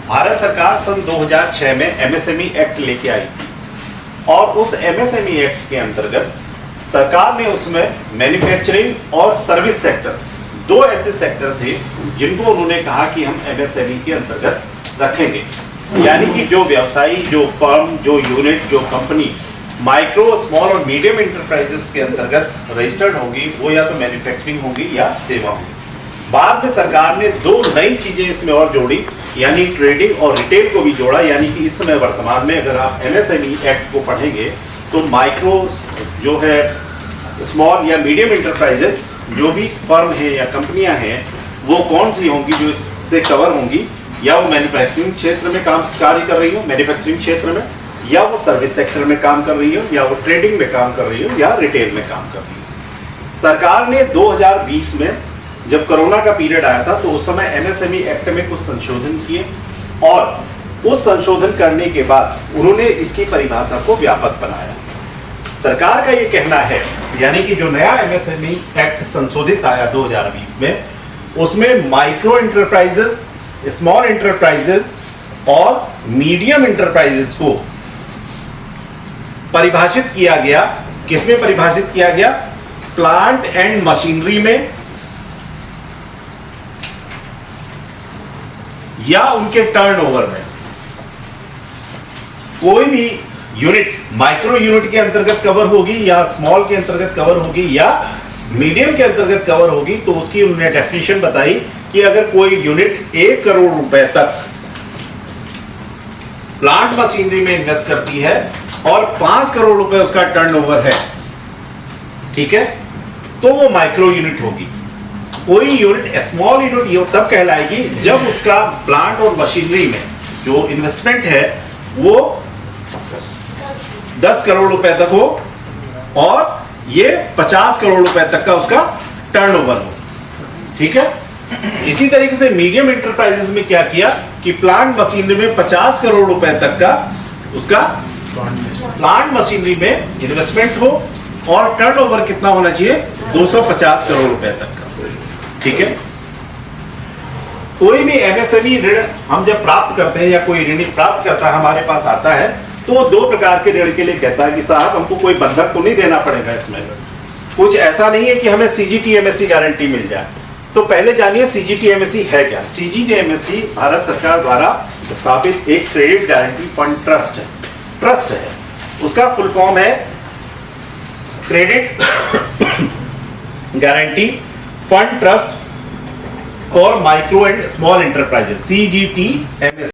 भारत सरकार सन 2006 में MSME act लेके आई थी और उस एमएसएमई एक्ट के अंतर्गत सरकार ने उसमें मैन्युफैक्चरिंग और सर्विस सेक्टर, दो ऐसे सेक्टर थे जिनको उन्होंने कहा कि हम एमएसएमई के अंतर्गत रखेंगे। यानी कि जो व्यवसायी, जो फर्म, जो यूनिट, जो कंपनी माइक्रो, स्मॉल और मीडियम इंटरप्राइजेस के अंतर्गत रजिस्टर्ड होंगी, वो या तो मैन्युफैक्चरिंग होंगी या सेवा होंगी। बाद में सरकार ने दो नई चीजें इसमें और जोड़ी, यानी ट्रेडिंग और रिटेल को भी जोड़ा। यानी कि इस समय वर्तमान में अगर आप एमएसएमई एक्ट को पढ़ेंगे तो माइक्रो जो है, स्मॉल या मीडियम इंटरप्राइजेस जो भी फर्म है या कंपनियां हैं वो कौन सी होंगी जो इससे कवर होंगी, या वो मैन्युफैक्चरिंग क्षेत्र में कार्य कर रही हो, मैन्युफैक्चरिंग क्षेत्र में, या वो सर्विस सेक्टर में काम कर रही हो, या वो ट्रेडिंग में काम कर रही हो, या रिटेल में काम कर रही हो। सरकार ने 2020 में जब कोरोना का पीरियड आया था तो उस समय एमएसएमई एक्ट में कुछ संशोधन किए और उस संशोधन करने के बाद उन्होंने इसकी परिभाषा को व्यापक बनाया। सरकार का ये कहना है, यानी कि जो नया एमएसएमई एक्ट संशोधित आया 2020 में, उसमें माइक्रो इंटरप्राइजेस, स्मॉल इंटरप्राइजेस और मीडियम इंटरप्राइजेस को परिभाषित किया गया। किसमें परिभाषित किया गया? प्लांट एंड मशीनरी में या उनके टर्नओवर में। कोई भी यूनिट माइक्रो यूनिट के अंतर्गत कवर होगी या स्मॉल के अंतर्गत कवर होगी या मीडियम के अंतर्गत कवर होगी, तो उसकी उन्होंने डेफिनेशन बताई कि अगर कोई यूनिट 1 करोड़ रुपए तक प्लांट मशीनरी में इन्वेस्ट करती है और 5 करोड़ रुपए उसका टर्नओवर है, ठीक है, तो वो माइक्रो यूनिट होगी। कोई यूनिट स्मॉल यूनिट तब कहलाएगी जब उसका प्लांट और मशीनरी में जो इन्वेस्टमेंट है वो 10 करोड़ रुपए तक हो और ये 50 करोड़ रुपए तक का उसका टर्नओवर हो, ठीक है। इसी तरीके से मीडियम इंटरप्राइजेस में क्या किया कि प्लांट मशीनरी में 50 करोड़ रुपए तक का उसका प्लांट मशीनरी में इन्वेस्टमेंट हो और टर्नओवर कितना होना चाहिए? 250 करोड़ रुपए तक का, ठीक है। कोई भी एमएसएमई ऋण हम जब प्राप्त करते हैं या कोई ऋणी प्राप्त करता है, हमारे पास आता है, तो दो प्रकार के ऋण के लिए कहता है कि साहब हमको कोई बंधक तो नहीं देना पड़ेगा, इसमें कुछ ऐसा नहीं है कि हमें सीजीटीएमएससी गारंटी मिल जाए। तो पहले जानिए सीजीटीएमएससी है क्या। सीजीटीएमएससी भारत सरकार द्वारा स्थापित एक क्रेडिट गारंटी फंड ट्रस्ट है। उसका फुल फॉर्म है credit guarantee fund trust for micro and small enterprises, CGTMSC।